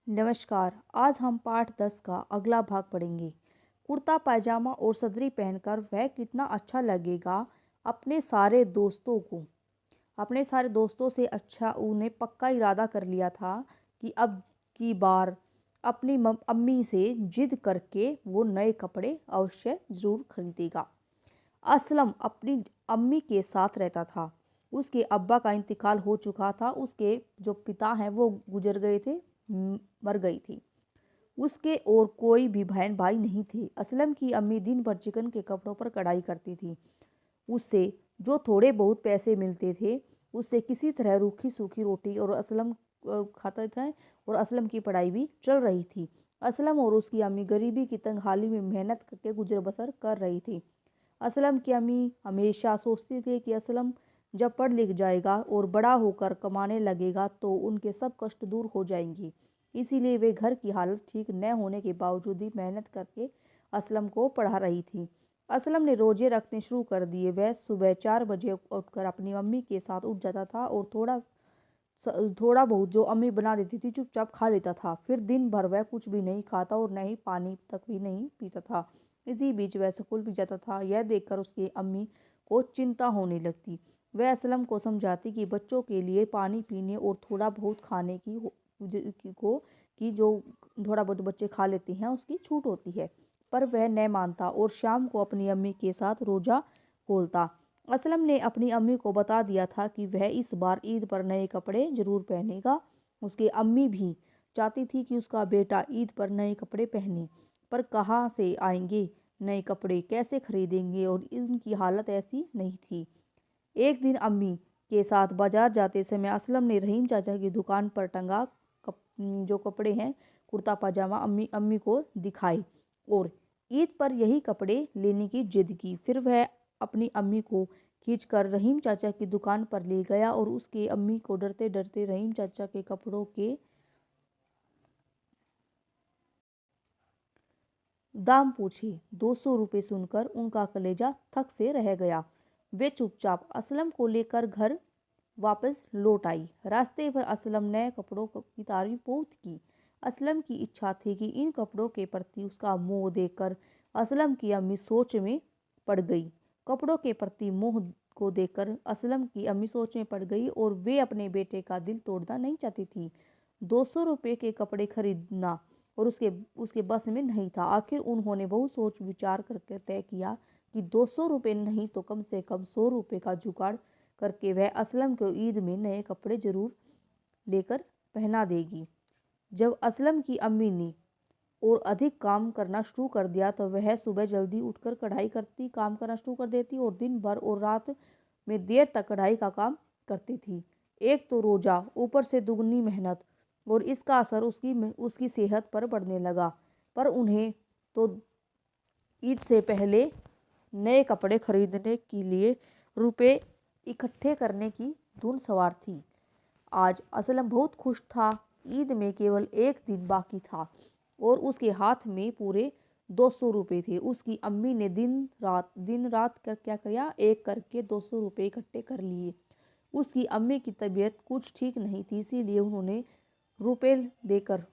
नमस्कार। आज हम पाठ 10 का अगला भाग पढ़ेंगे। कुर्ता पायजामा और सदरी पहनकर वह कितना अच्छा लगेगा। अपने सारे दोस्तों को अपने सारे दोस्तों से अच्छा उन्हें पक्का इरादा कर लिया था कि अब की बार अपनी अम्मी से जिद करके वो नए कपड़े अवश्य ज़रूर खरीदेगा। असलम अपनी अम्मी के साथ रहता था। उसके अब्बा का इंतकाल हो चुका था। उसके जो पिता हैं वो गुजर गए थे, मर गई थी। उसके और कोई भी बहन भाई नहीं थे। असलम की अम्मी दिन भर चिकन के कपड़ों पर कढ़ाई करती थी। उससे जो थोड़े बहुत पैसे मिलते थे उससे किसी तरह रूखी सूखी रोटी और असलम खाते थे और असलम की पढ़ाई भी चल रही थी। असलम और उसकी अम्मी गरीबी की तंगहाली में मेहनत करके गुजर बसर कर रही थी। असलम की अम्मी हमेशा सोचती थी कि असलम जब पढ़ लिख जाएगा और बड़ा होकर कमाने लगेगा तो उनके सब कष्ट दूर हो जाएंगे। इसीलिए वे घर की हालत ठीक न होने के बावजूद भी मेहनत करके असलम को पढ़ा रही थी। असलम ने रोजे रखने शुरू कर दिए। वह सुबह 4 बजे उठकर अपनी मम्मी के साथ उठ जाता था और थोड़ा बहुत जो अम्मी बना देती थी चुपचाप खा लेता था। फिर दिन भर वह कुछ भी नहीं खाता और न ही पानी तक भी नहीं पीता था। इसी बीच वह स्कूल भी जाता था। यह देखकर उसकी अम्मी को चिंता होने लगती। वह असलम को समझाती कि बच्चों के लिए पानी पीने और थोड़ा बहुत खाने की जो थोड़ा बहुत बच्चे खा लेते हैं उसकी छूट होती है, पर वह न मानता और शाम को अपनी अम्मी के साथ रोज़ा खोलता। असलम ने अपनी अम्मी को बता दिया था कि वह इस बार ईद पर नए कपड़े जरूर पहनेगा। उसकी अम्मी भी चाहती थी कि उसका बेटा ईद पर नए कपड़े पहने, पर कहाँ से आएंगे नए कपड़े, कैसे खरीदेंगे, और उनकी हालत ऐसी नहीं थी। एक दिन अम्मी के साथ बाजार जाते समय असलम ने रहीम चाचा की दुकान पर टंगा जो कपड़े हैं कुर्ता पाजामा अम्मी अम्मी को दिखाए और ईद पर यही कपड़े लेने की जिद की। फिर वह अपनी अम्मी को खींचकर रहीम चाचा की दुकान पर ले गया और उसके अम्मी को डरते डरते रहीम चाचा के कपड़ों के दाम पूछे। 200 रुपये सुनकर उनका कलेजा थक से रह गया। वे चुपचाप असलम को लेकर घर वापस लौट आई। रास्ते पर असलम ने कपड़ों की तारीफ बहुत की। असलम की इच्छा थी कि इन कपड़ों के प्रति उसका मोह देखकर असलम की अम्मी सोच में पड़ गई। कपड़ों के प्रति मोह को देखकर असलम की अम्मी सोच में पड़ गई और वे अपने बेटे का दिल तोड़ना नहीं चाहती थी। 200 रुपये के कपड़े खरीदना और उसके बस में नहीं था। आखिर उन्होंने बहुत सोच विचार करके तय किया कि 200 रुपये नहीं तो कम से कम 100 रुपये का जुगाड़ करके वह असलम को ईद में नए कपड़े जरूर लेकर पहना देगी। जब असलम की अम्मी ने और अधिक काम करना शुरू कर दिया तो वह सुबह जल्दी उठकर कढ़ाई करती, काम करना शुरू कर देती और दिन भर और रात में देर तक कढ़ाई का काम करती थी। एक तो रोजा, ऊपर से दुगनी मेहनत, और इसका असर उसकी सेहत पर पड़ने लगा। पर उन्हें तो ईद से पहले नए कपड़े खरीदने के लिए रुपए इकट्ठे करने की धुन सवार थी। आज असलम बहुत खुश था। ईद में केवल एक दिन बाकी था और उसके हाथ में पूरे 200 रुपये थे। उसकी अम्मी ने दिन रात कर क्या किया, एक करके 200 रुपये इकट्ठे कर लिए। उसकी अम्मी की तबीयत कुछ ठीक नहीं थी, इसीलिए उन्होंने रुपए देकर